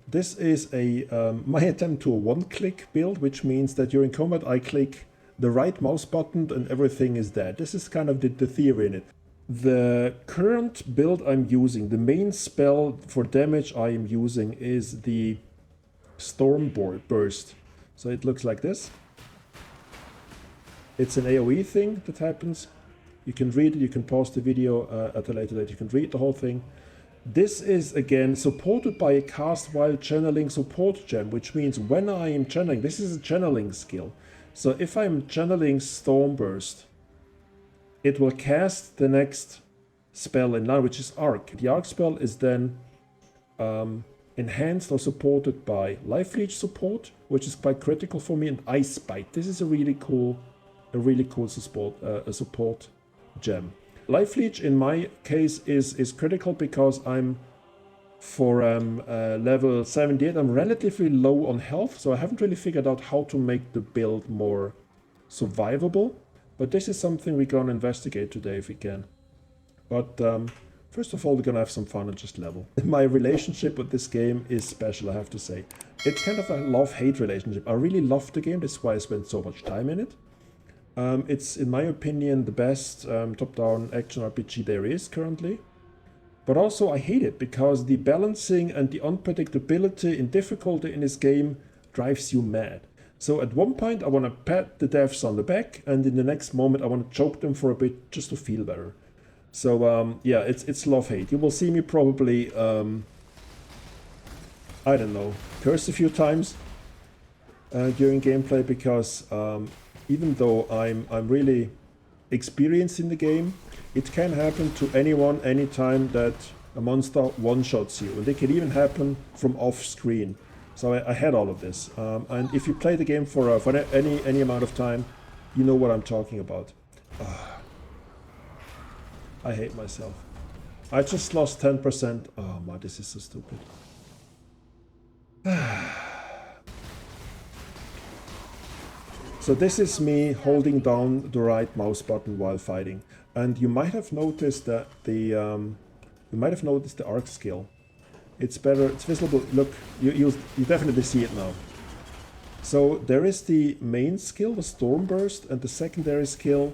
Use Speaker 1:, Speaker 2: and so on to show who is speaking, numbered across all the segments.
Speaker 1: This is my attempt to a one-click build, which means that during combat I click the right mouse button and everything is dead. This is kind of the theory in it. The current build I'm using, the main spell for damage I am using is the Stormburst. So it looks like this. It's an AoE thing that happens. You can read it, you can pause the video at a later date, you can read the whole thing. This is again supported by a cast while channeling support gem, which means when I am channeling, this is a channeling skill. So if I'm channeling Stormburst, it will cast the next spell in line, which is Arc. The Arc spell is then enhanced or supported by Life Leech support, which is quite critical for me, and Ice Bite. This is a really cool support gem. Life Leech in my case is critical because I'm for level 78. I'm relatively low on health, so I haven't really figured out how to make the build more survivable. But this is something we're gonna investigate today if we can. But first of all, we're gonna have some fun and just level. My relationship with this game is special, I have to say. It's kind of a love-hate relationship. I really love the game, that's why I spent so much time in it. It's, in my opinion, the best top-down action RPG there is currently. But also I hate it because the balancing and the unpredictability and difficulty in this game drives you mad. So at one point I want to pat the devs on the back, and in the next moment I want to choke them for a bit just to feel better. So yeah, it's love-hate. You will see me probably, I don't know, curse a few times during gameplay because even though I'm really experienced in the game, it can happen to anyone, anytime that a monster one-shots you. And they can even happen from off-screen. So I had all of this. And if you play the game for any amount of time, you know what I'm talking about. I hate myself. I just lost 10%. Oh my, this is so stupid. So this is me holding down the right mouse button while fighting, and you might have noticed that the arc skill. It's better. It's visible. Look, you definitely see it now. So there is the main skill, the Stormburst, and the secondary skill,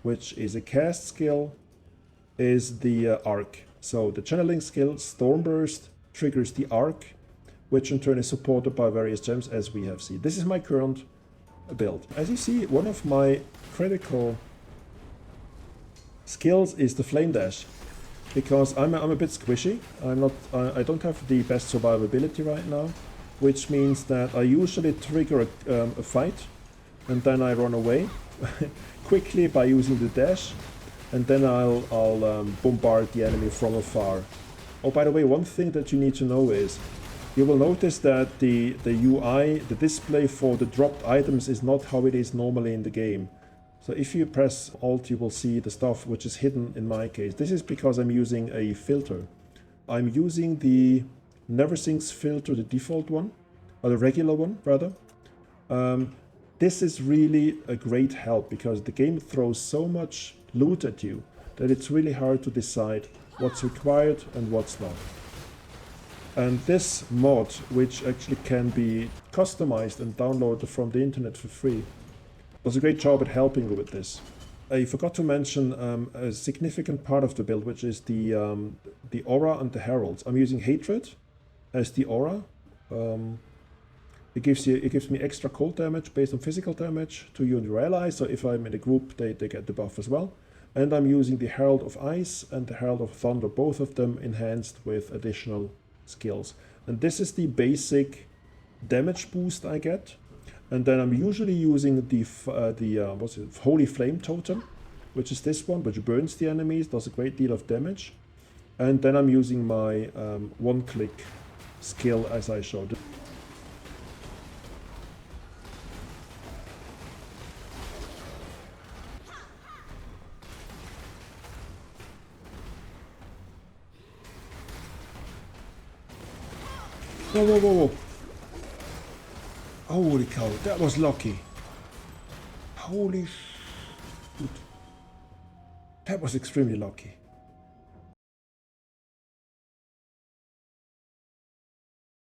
Speaker 1: which is a cast skill, is the arc. So the channeling skill Stormburst triggers the arc, which in turn is supported by various gems, as we have seen. This is my current build. As you see, one of my critical skills is the flame dash, because I'm a bit squishy. I don't have the best survivability right now, which means that I usually trigger a fight and then I run away quickly by using the dash, and then I'll bombard the enemy from afar. Oh, by the way, one thing that you need to know is you will notice that the UI, the display for the dropped items is not how it is normally in the game. So if you press Alt, you will see the stuff which is hidden in my case. This is because I'm using a filter. I'm using the NeverSyncs filter, the default one, or the regular one rather. This is really a great help because the game throws so much loot at you that it's really hard to decide what's required and what's not. And this mod, which actually can be customized and downloaded from the internet for free, does a great job at helping you with this. I forgot to mention a significant part of the build, which is the aura and the heralds. I'm using Hatred as the aura. It gives me extra cold damage based on physical damage to you and your allies. So if I'm in a group, they get the buff as well. And I'm using the Herald of Ice and the Herald of Thunder, both of them enhanced with additional skills. And this is the basic damage boost I get. And then I'm usually using the Holy Flame Totem, which is this one, which burns the enemies, does a great deal of damage. And then I'm using my one-click skill as I showed. Whoa, whoa, whoa, whoa. Holy cow, that was lucky. Holy shit. That was extremely lucky.